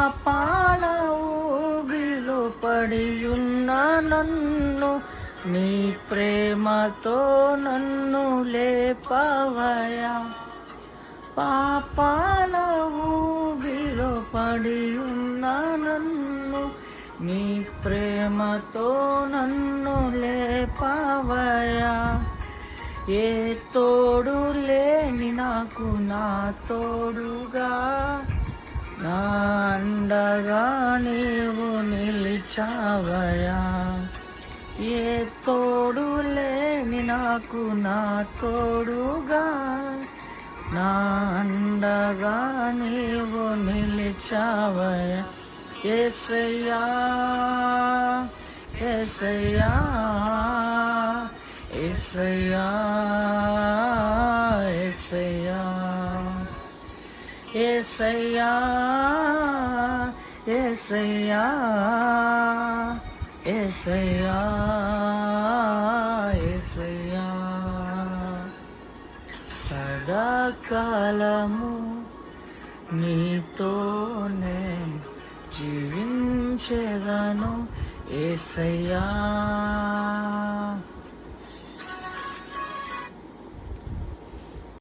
పాపాల ఊబిలో పడియున్న నన్ను నీ ప్రేమతో నన్ను లేపవయా. పాపాల ఊబిలో పడియున్న నన్ను నీ ప్రేమతో నన్ను లేపవయా. ఏ తోడు లేని నాకు నా తోడుగా నా అండగా నీవు నిలిచావయా. ఏ తోడు లేని నాకు నా తోడుగా నా అండగా నీవు నిలిచావయా. యేసయ్యా యేసయ్యా యేసయ్యా యేసయ్యా యేసయ్యా యేసయ్యా యేసయ్యా యేసయ్యా. సదాకాలము నీతోనే జీవించెదను యేసయ్యా.